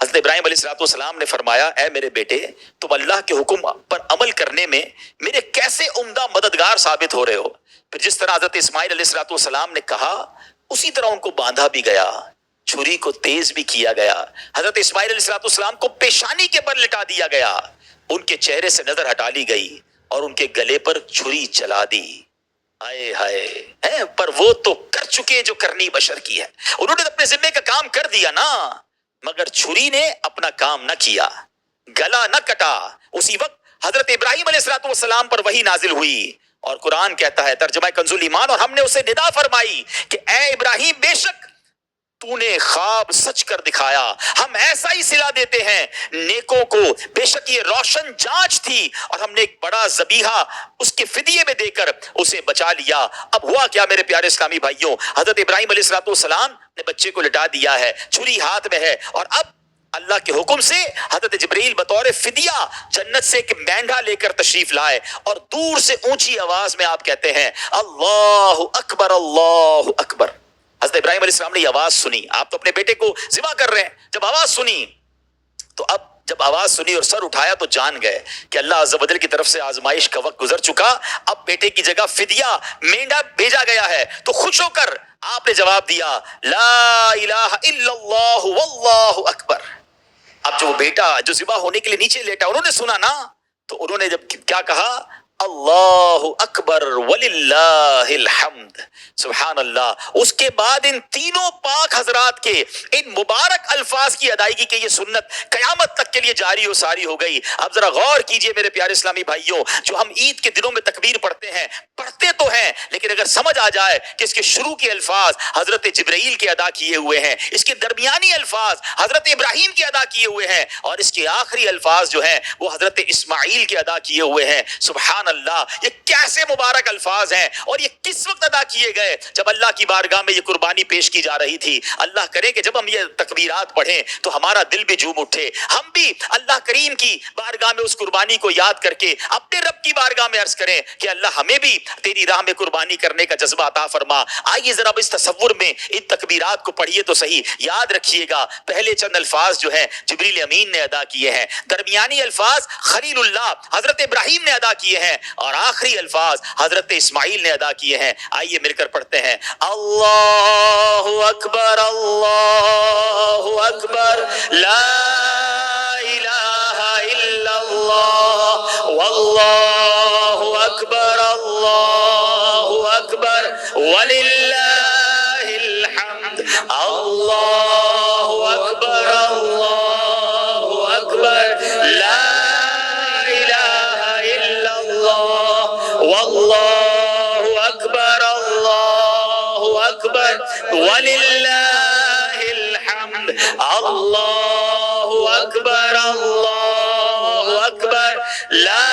حضرت ابراہیم علیہ السلام نے فرمایا اے میرے بیٹے تم اللہ کے حکم پر عمل کرنے میں میرے کیسے عمدہ مددگار ثابت ہو رہے ہو. پھر جس طرح حضرت اسماعیل علیہ السلام نے کہا اسی طرح ان کو باندھا بھی گیا، چھری کو تیز بھی کیا گیا. حضرت اسماعیل علیہ السلام کو پیشانی کے پر لٹا دیا گیا، ان کے چہرے سے نظر ہٹا لی گئی اور ان کے گلے پر چھری چلا دی. آئے ہائے، پر وہ تو کر چکے جو کرنی بشر کی ہے. انہوں نے اپنے ذمے کا کام کر دیا نا، مگر چھری نے اپنا کام نہ کیا، گلا نہ کٹا. اسی وقت حضرت ابراہیم علیہ السلام پر وحی نازل ہوئی اور قرآن کہتا ہے ترجمہ کنز الایمان، اور ہم نے اسے ندا فرمائی کہ اے ابراہیم بے شک تو نے خواب سچ کر دکھایا، ہم ایسا ہی صلہ دیتے ہیں نیکوں کو. بے شک یہ روشن جانچ تھی اور ہم نے ایک بڑا ذبیحہ اس کے فدیے میں دے کر اسے بچا لیا. اب ہوا کیا میرے پیارے اسلامی بھائیوں، حضرت ابراہیم علیہ السلام نے بچے کو لٹا دیا ہے، چھری ہاتھ میں ہے، اور اب اللہ کے حکم سے حضرت جبرائیل بطور فدیہ جنت سے ایک مینڈھا لے کر تشریف لائے اور دور سے اونچی آواز میں آپ کہتے ہیں اللہ اکبر اللہ اکبر. حضرت ابراہیم علیہ السلام نے یہ آواز سنی، آپ تو اپنے بیٹے کو ذبح کر رہے ہیں، جب آواز سنی تو اب جب آواز سنی اور سر اٹھایا تو جان گئے کہ اللہ عز و جل کی طرف سے آزمائش کا وقت گزر چکا، اب بیٹے کی جگہ فدیہ مینڈا بھیجا گیا ہے. تو خوش ہو کر آپ نے جواب دیا لا الہ الا اللہ واللہ اکبر. اب جو بیٹا جو ذبح ہونے کے لیے نیچے لیٹا انہوں نے سنا نا، تو انہوں نے جب کیا کہا اللہ اکبر وللہ الحمد. سبحان اللہ. اس کے بعد ان تینوں پاک حضرات کے ان مبارک الفاظ کی ادائیگی کی یہ سنت قیامت تک کے لیے جاری و ساری ہو گئی. اب ذرا غور کیجئے میرے پیارے اسلامی بھائیوں، جو ہم عید کے دنوں میں تکبیر پڑھتے ہیں، پڑھتے تو ہیں لیکن اگر سمجھ آ جائے کہ اس کے شروع کے الفاظ حضرت جبرائیل کے ادا کیے ہوئے ہیں، اس کے درمیانی الفاظ حضرت ابراہیم کے ادا کیے ہوئے ہیں، اور اس کے آخری الفاظ جو ہیں وہ حضرت اسماعیل کے ادا کیے ہوئے ہیں. سبحان اللہ، یہ کیسے مبارک الفاظ ہیں، اور یہ کس وقت ادا کیے گئے؟ جب اللہ کی بارگاہ میں یہ قربانی پیش کی جا رہی تھی. اللہ کرے کہ جب ہم یہ تکبیرات پڑھیں تو ہمارا دل بھی جھوم اٹھے، ہم بھی اللہ کریم کی بارگاہ میں اس قربانی کو یاد کر کے اپنے رب کی بارگاہ میں عرض کریں کہ اللہ ہمیں بھی تیری راہ میں قربانی کرنے کا جذبہ عطا فرما. آئیے ذرا اس تصور میں ان تکبیرات کو پڑھیے تو صحیح. یاد رکھیے گا پہلے چند الفاظ جو ہیں جبریل امین نے ادا کیے ہیں، درمیانی الفاظ خلیل اللہ حضرت ابراہیم نے ادا کیے ہیں، اور آخری الفاظ حضرت اسماعیل نے ادا کیے ہیں. آئیے مل کر پڑھتے ہیں اللہ اکبر اللہ اکبر لا الہ الا اللہ واللہ اکبر اللہ اکبر وللہ الحمد. اللہ اکبر اللہ اکبر لا الہ الا اللہ واللہ اکبر اللہ اکبر وللہ الحمد. اللہ اکبر اللہ اکبر لا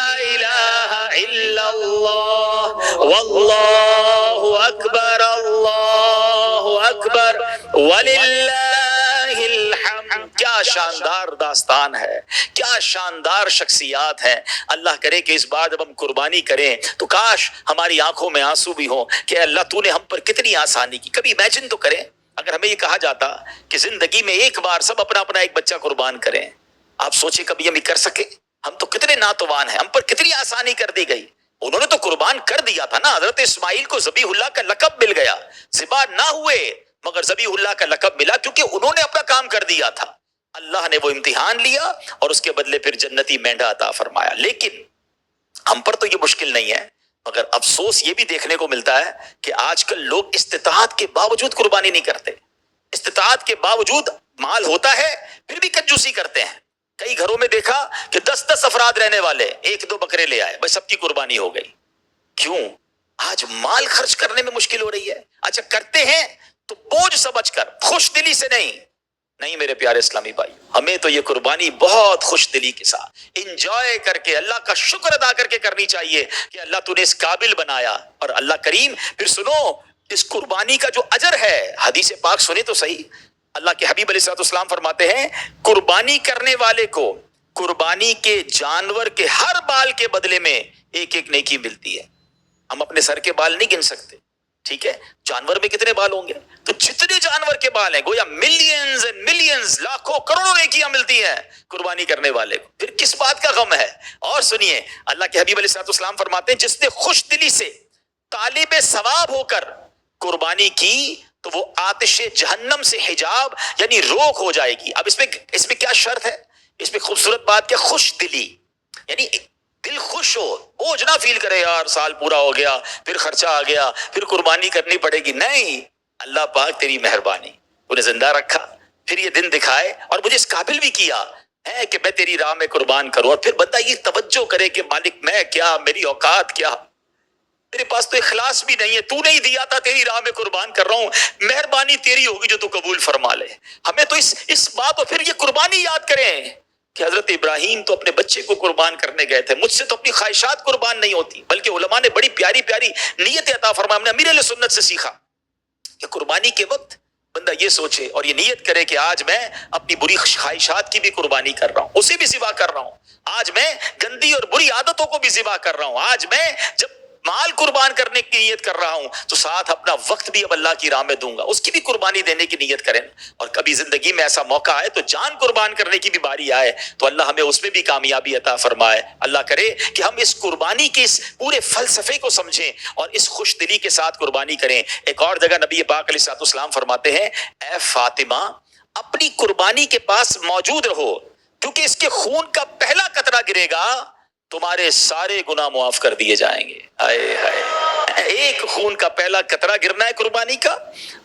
الہ الا اللہ واللہ اکبر اللہ اکبر وللہ الحمد. کیا شاندار داستان ہے، کیا شاندار شخصیات ہیں. اللہ کرے کہ اس بار جب ہم قربانی کریں تو کاش ہماری آنکھوں میں آنسو بھی ہوں کہ اللہ تو نے ہم پر کتنی آسانی کی. کبھی امیجن تو کریں اگر ہمیں یہ کہا جاتا کہ زندگی میں ایک بار سب اپنا اپنا ایک بچہ قربان کریں، آپ سوچیں کبھی ہم یہ کر سکے؟ ہم تو کتنے ناتوان ہیں، ہم پر کتنی آسانی کر دی گئی. انہوں نے تو قربان کر دیا تھا نا. حضرت اسماعیل کو ذبیح اللہ کا لقب مل گیا، ذبح نہ ہوئے مگر ذبیح اللہ کا لقب ملا کیونکہ انہوں نے اپنا کام کر دیا تھا. اللہ نے وہ امتحان لیا اور اس کے بدلے پھر جنتی مینڈا عطا فرمایا. لیکن ہم پر تو یہ مشکل نہیں ہے، مگر افسوس یہ بھی دیکھنے کو ملتا ہے کہ آج کل لوگ استطاعت کے باوجود قربانی نہیں کرتے. استطاعت کے باوجود مال ہوتا ہے پھر بھی کنجوسی کرتے ہیں. کئی گھروں میں دیکھا کہ 10 افراد رہنے والے 1-2 بکرے لے آئے، بس سب کی قربانی ہو گئی. کیوں؟ آج مال خرچ کرنے میں مشکل ہو رہی ہے. اچھا کرتے ہیں تو بوجھ سمجھ کر، خوش دلی سے نہیں. نہیں میرے پیارے اسلامی بھائی، ہمیں تو یہ قربانی بہت خوش دلی کے ساتھ انجوائے کر کے اللہ کا شکر ادا کر کے کرنی چاہیے کہ اللہ تو نے اس قابل بنایا. اور اللہ کریم پھر سنو اس قربانی کا جو اجر ہے، حدیث پاک سنے تو صحیح. اللہ کے حبیب علیہ السلام فرماتے ہیں قربانی کرنے والے کو قربانی کے جانور کے ہر بال کے بدلے میں ایک ایک نیکی ملتی ہے. ہم اپنے سر کے بال نہیں گن سکتے، ٹھیک ہے, جانور میں کتنے بال ہوں گے؟ تو جتنے جانور کے بال ہیں گویا ملینز اینڈ ملینز, لاکھوں کروڑوں نیکیاں ملتی ہیں قربانی کرنے والے کو, پھر کس بات کا غم ہے؟ اور سنیے, اللہ کے حبیب علیہ الصلوۃ والسلام فرماتے ہیں جس نے خوش دلی سے طالب ثواب ہو کر قربانی کی تو وہ آتش جہنم سے حجاب یعنی روک ہو جائے گی. اب اس میں کیا شرط ہے؟ اس میں خوبصورت بات کیا, خوش دلی, یعنی دل خوش ہو, بوجھ نہ فیل کرے یار سال پورا ہو گیا پھر خرچہ آ گیا پھر قربانی کرنی پڑے گی. نہیں, اللہ پاک تیری مہربانی, انہیں زندہ رکھا پھر یہ دن دکھائے اور مجھے اس قابل بھی کیا ہے کہ میں تیری راہ میں قربان کروں, اور پھر بندہ یہ توجہ کرے کہ مالک میں کیا, میری اوقات کیا, میرے پاس تو اخلاص بھی نہیں ہے, تو نہیں دیا تھا, تیری راہ میں قربان کر رہا ہوں, مہربانی تیری ہوگی جو تو قبول فرما لے. ہمیں تو اس بات اور پھر یہ قربانی یاد کریں کہ حضرت ابراہیم تو اپنے بچے کو قربان کرنے گئے تھے, مجھ سے تو اپنی خواہشات قربان نہیں ہوتی, بلکہ علماء نے بڑی پیاری پیاری نیت عطا فرمائی. ہم نے امیر علیہ سنت سے سیکھا کہ قربانی کے وقت بندہ یہ سوچے اور یہ نیت کرے کہ آج میں اپنی بری خواہشات کی بھی قربانی کر رہا ہوں, اسے بھی ذبح کر رہا ہوں, آج میں گندی اور بری عادتوں کو بھی ذبح کر رہا ہوں, آج میں جب مال قربان کرنے کی نیت کر رہا ہوں تو ساتھ اپنا وقت بھی اب اللہ کی راہ میں دوں گا, اس کی بھی قربانی دینے کی نیت کریں. اور کبھی زندگی میں ایسا موقع آئے تو جان قربان کرنے کی بھی باری آئے تو اللہ ہمیں اس میں بھی کامیابی عطا فرمائے. اللہ کرے کہ ہم اس قربانی کے اس پورے فلسفے کو سمجھیں اور اس خوش دلی کے ساتھ قربانی کریں. ایک اور جگہ نبی پاک علیہ الصلوۃ والسلام فرماتے ہیں, اے فاطمہ اپنی قربانی کے پاس موجود رہو, کیونکہ اس کے خون کا پہلا قطرہ گرے گا تمہارے سارے گناہ معاف کر دیے جائیں گے. آئے ہائے, ایک خون کا پہلا قطرہ گرنا ہے قربانی کا,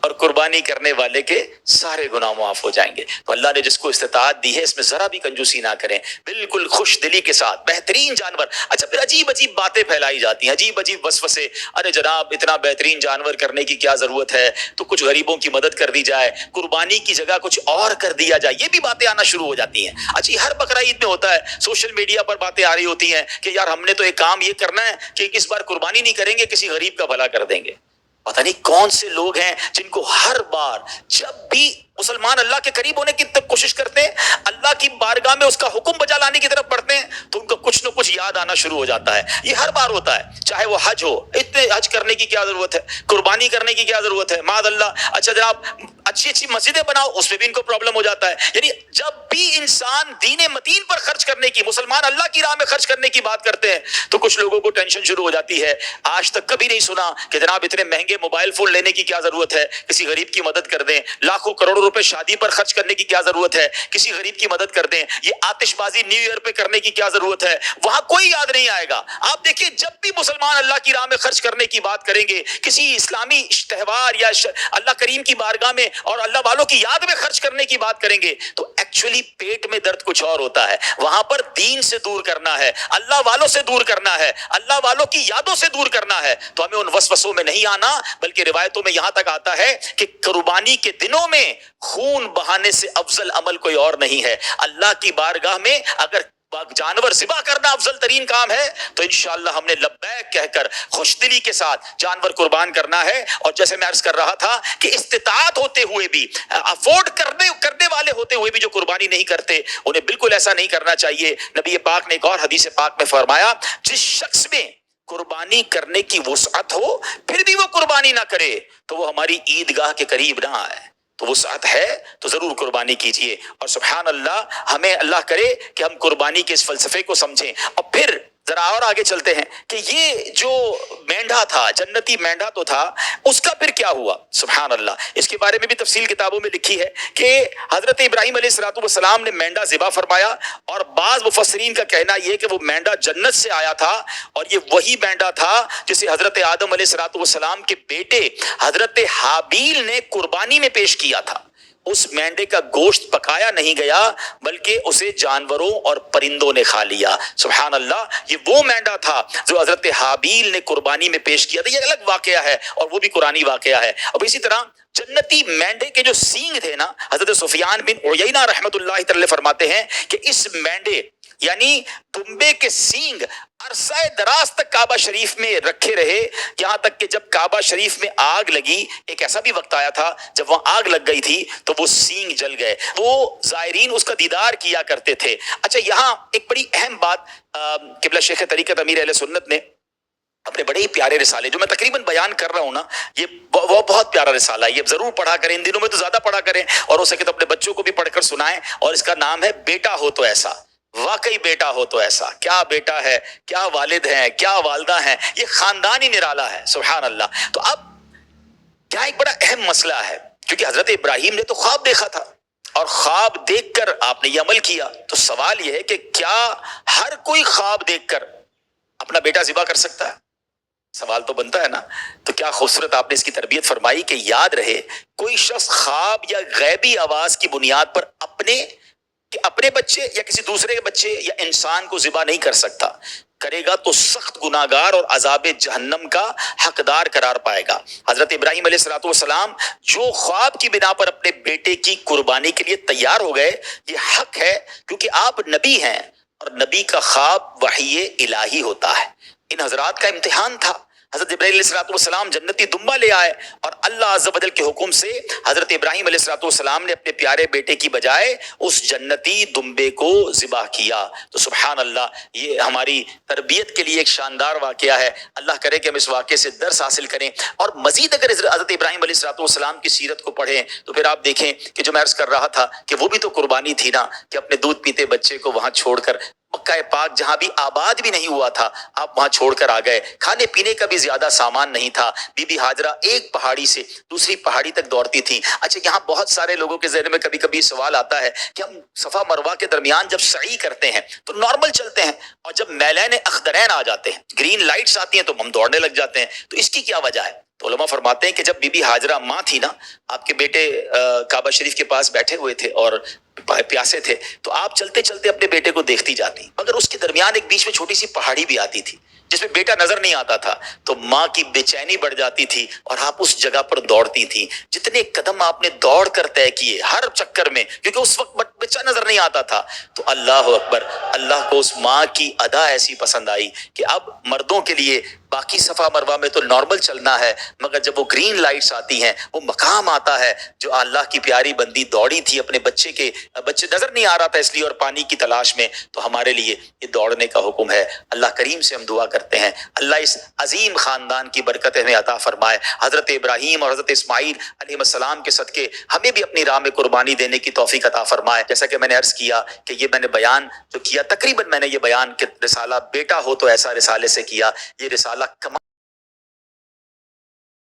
اور قربانی کرنے والے کے سارے گناہ معاف ہو جائیں گے. تو اللہ نے جس کو استطاعت دی ہے اس میں ذرا بھی کنجوسی نہ کریں, بالکل خوش دلی کے ساتھ بہترین جانور. اچھا پھر عجیب عجیب باتیں پھیلائی جاتی ہیں, عجیب عجیب وسوسے, ارے جناب اتنا بہترین جانور کرنے کی کیا ضرورت ہے, تو کچھ غریبوں کی مدد کر دی جائے, قربانی کی جگہ کچھ اور کر دیا جائے, یہ بھی باتیں آنا شروع ہو جاتی ہیں. اچھا ہر بقرہ عید میں ہوتا ہے, سوشل میڈیا پر باتیں آ رہی ہوتی ہیں کہ یار ہم نے تو ایک کام یہ کرنا ہے کہ اس بار قربانی نہیں کریں گے, کسی غریب کا بھلا کر دیں گے. پتہ نہیں کون سے لوگ ہیں جن کو ہر بار جب بھی مسلمان اللہ کے قریب ہونے کی کوشش کرتے ہیں, اللہ کی بارگاہ میں اس کا حکم بجا لانے کی طرف بڑھتے ہیں, تو ان کو کچھ نہ کچھ یاد آنا شروع ہو جاتا ہے. یہ ہر بار ہوتا ہے, چاہے وہ حج ہو, اتنے حج کرنے کی کیا ضرورت ہے, قربانی کرنے کی کیا ضرورت ہے, معاذ اللہ. اچھا جناب اچھی اچھی مسجدیں بناؤ, اس میں بھی ان کو پرابلم ہو جاتا ہے. یعنی جب بھی انسان دین متین پر خرچ کرنے کی, مسلمان اللہ کی راہ میں خرچ کرنے کی بات کرتے ہیں تو کچھ لوگوں کو ٹینشن شروع ہو جاتی ہے. آج تک کبھی نہیں سنا کہ جناب اتنے مہنگے موبائل فون لینے کی کیا ضرورت ہے, کسی غریب کی مدد کر دیں. لاکھوں کروڑوں روپے شادی پر خرچ کرنے کی کیا ضرورت ہے, کسی غریب کی مدد کر دیں. یہ آتش بازی نیو ایئر پہ کرنے کی کیا ضرورت ہے, وہاں کوئی یاد نہیں آئے گا. آپ دیکھیں جب بھی مسلمان اللہ کی راہ میں خرچ کرنے کی بات کریں گے, کسی اسلامی تہوار یا اللہ کریم کی بارگاہ میں اور اللہ والوں کی یاد میں خرچ کرنے کی بات کریں گے, تو ایکچولی پیٹ میں درد کچھ اور ہوتا ہے. وہاں پر دین سے دور کرنا ہے, اللہ والوں سے دور کرنا ہے, اللہ والوں کی یادوں سے دور کرنا ہے. تو ہمیں ان وسوسوں میں نہیں آنا, بلکہ روایتوں میں یہاں تک آتا ہے کہ قربانی کے دنوں میں خون بہانے سے افضل عمل کوئی اور نہیں ہے. اللہ کی بارگاہ میں اگر جانور ذبح کرنا افضل ترین کام ہے تو انشاءاللہ ہم نے لبیک کہہ کر خوش دلی کے ساتھ جانور قربان کرنا ہے. اور جیسے میں عرض کر رہا تھا کہ استطاعت ہوتے ہوئے بھی, افورڈ کرنے والے ہوتے ہوئے بھی جو قربانی نہیں کرتے, انہیں بالکل ایسا نہیں کرنا چاہیے. نبی پاک نے ایک اور حدیث پاک میں فرمایا, جس شخص میں قربانی کرنے کی وسعت ہو پھر بھی وہ قربانی نہ کرے تو وہ ہماری عیدگاہ کے قریب نہ آئے. تو وسعت ہے تو ضرور قربانی کیجئے. اور سبحان اللہ, ہمیں اللہ کرے کہ ہم قربانی کے اس فلسفے کو سمجھیں. اور پھر ذرا اور آگے چلتے ہیں کہ یہ جو مینڈھا تھا, جنتی مینڈھا تو تھا, اس کا پھر کیا ہوا. سبحان اللہ, اس کے بارے میں بھی تفصیل کتابوں میں لکھی ہے کہ حضرت ابراہیم علیہ الصلوۃ والسلام نے مینڈھا ذبح فرمایا, اور بعض مفسرین کا کہنا یہ کہ وہ مینڈھا جنت سے آیا تھا, اور یہ وہی مینڈھا تھا جسے حضرت آدم علیہ الصلوۃ والسلام کے بیٹے حضرت حابیل نے قربانی میں پیش کیا تھا. اس مینڈے کا گوشت پکایا نہیں گیا بلکہ اسے جانوروں اور پرندوں نے کھا لیا. سبحان اللہ, یہ وہ مینڈا تھا جو حضرت حابیل نے قربانی میں پیش کیا تھا. یہ الگ واقعہ ہے اور وہ بھی قرآنی واقعہ ہے. اب اسی طرح جنتی مینڈے کے جو سینگ تھے نا, حضرت سفیان بن عیینہ رحمۃ اللہ تعالی فرماتے ہیں کہ اس مینڈے یعنی دمبے کے سینگ عرصہ دراز تک کعبہ شریف میں رکھے رہے, یہاں تک کہ جب کعبہ شریف میں آگ لگی, ایک ایسا بھی وقت آیا تھا جب وہاں آگ لگ گئی تھی تو وہ سینگ جل گئے. وہ زائرین اس کا دیدار کیا کرتے تھے. اچھا یہاں ایک بڑی اہم بات قبلہ شیخ طریقت امیر اہل سنت نے اپنے بڑے ہی پیارے رسالے جو میں تقریباً بیان کر رہا ہوں نا، یہ وہ بہت پیارا رسالہ ہے، یہ ضرور پڑھا کریں، ان دنوں میں تو زیادہ پڑھا کریں، اور ہو سکے تو اپنے بچوں کو بھی پڑھ کر سنائیں، اور اس کا نام ہے بیٹا ہو تو ایسا۔ واقعی بیٹا ہو تو ایسا، کیا بیٹا ہے، کیا والد ہیں، کیا والدہ ہیں، یہ خاندان ہی نرالا ہے، سبحان اللہ۔ تو اب کیا ایک بڑا اہم مسئلہ ہے، کیونکہ حضرت ابراہیم نے تو خواب دیکھا تھا، اور خواب دیکھ کر آپ نے یہ عمل کیا، تو سوال یہ ہے کہ کیا ہر کوئی خواب دیکھ کر اپنا بیٹا ذبح کر سکتا ہے؟ سوال تو بنتا ہے نا۔ تو کیا خوبصورت آپ نے اس کی تربیت فرمائی کہ یاد رہے، کوئی شخص خواب یا غیبی آواز کی بنیاد پر اپنے بچے یا کسی دوسرے کے بچے یا انسان کو ذبح نہیں کر سکتا، کرے گا تو سخت گناہگار اور عذاب جہنم کا حقدار قرار پائے گا۔ حضرت ابراہیم علیہ الصلوۃ والسلام جو خواب کی بنا پر اپنے بیٹے کی قربانی کے لیے تیار ہو گئے، یہ حق ہے، کیونکہ آپ نبی ہیں، اور نبی کا خواب وحی الہی ہوتا ہے۔ ان حضرات کا امتحان تھا۔ حضرت ابراہیم علیہ السلام جنتی دمبا لے آئے، اور اللہ عز و جل کے حکم سے حضرت ابراہیم علیہ السلام نے اپنے پیارے بیٹے کی بجائے اس جنتی دمبے کو ذبح کیا۔ تو سبحان اللہ، یہ ہماری تربیت کے لیے ایک شاندار واقعہ ہے۔ اللہ کرے کہ ہم اس واقعے سے درس حاصل کریں، اور مزید اگر حضرت ابراہیم علیہ السلام کی سیرت کو پڑھیں تو پھر آپ دیکھیں کہ جو میں عرض کر رہا تھا کہ وہ بھی تو قربانی تھی نا، کہ اپنے دودھ پیتے بچے کو وہاں چھوڑ کر مکہ پاک جہاں بھی آباد بھی نہیں ہوا تھا، آپ وہاں چھوڑ کر آ گئے۔ کھانے پینے کا بھی زیادہ سامان نہیں تھا، بی بی ہاجرہ ایک پہاڑی سے دوسری پہاڑی تک دوڑتی تھی۔ اچھا، یہاں بہت سارے لوگوں کے ذہن میں کبھی کبھی سوال آتا ہے کہ ہم صفا مروہ کے درمیان جب سعی کرتے ہیں تو نارمل چلتے ہیں، اور جب میلین اخضرین آ جاتے ہیں، گرین لائٹس آتی ہیں، تو ہم دوڑنے لگ جاتے ہیں، تو اس کی کیا وجہ ہے؟ تو علماء فرماتے ہیں کہ جب بی بی ہاجرہ ماں تھی نا، آپ کے بیٹے کعبہ شریف کے پاس بیٹھے ہوئے تھے اور پیاسے تھے، تو آپ چلتے چلتے اپنے بیٹے کو دیکھتی جاتی، مگر اس کے درمیان ایک بیچ میں چھوٹی سی پہاڑی بھی آتی تھی جس میں بیٹا نظر نہیں آتا تھا، تو ماں کی بے چینی بڑھ جاتی تھی، اور آپ اس جگہ پر دوڑتی تھی۔ جتنے قدم آپ نے دوڑ کر طے کیے ہر چکر میں، کیونکہ اس وقت بچہ نظر نہیں آتا تھا، تو اللہ اکبر، اللہ کو اس ماں کی ادا ایسی پسند آئی کہ اب مردوں کے لیے باقی صفا مروہ میں تو نارمل چلنا ہے، مگر جب وہ گرین لائٹس آتی ہیں، وہ مقام آتا ہے جو اللہ کی پیاری بندی دوڑی تھی، اپنے بچے نظر نہیں آ رہا تھا اس لیے، اور پانی کی تلاش میں، تو ہمارے لیے یہ دوڑنے کا حکم ہے۔ اللہ کریم سے ہم دعا کرتے ہیں اللہ اس عظیم خاندان کی برکت ہمیں عطا فرمائے، حضرت ابراہیم اور حضرت اسماعیل علیہ السلام کے صدقے ہمیں بھی اپنی راہ میں قربانی دینے کی توفیق عطا فرمائے۔ جیسا کہ میں نے عرض کیا کہ یہ میں نے بیان جو کیا، تقریباً میں نے یہ بیان کہ رسالہ بیٹا ہو تو ایسا رسالے سے کیا، یہ رسالہ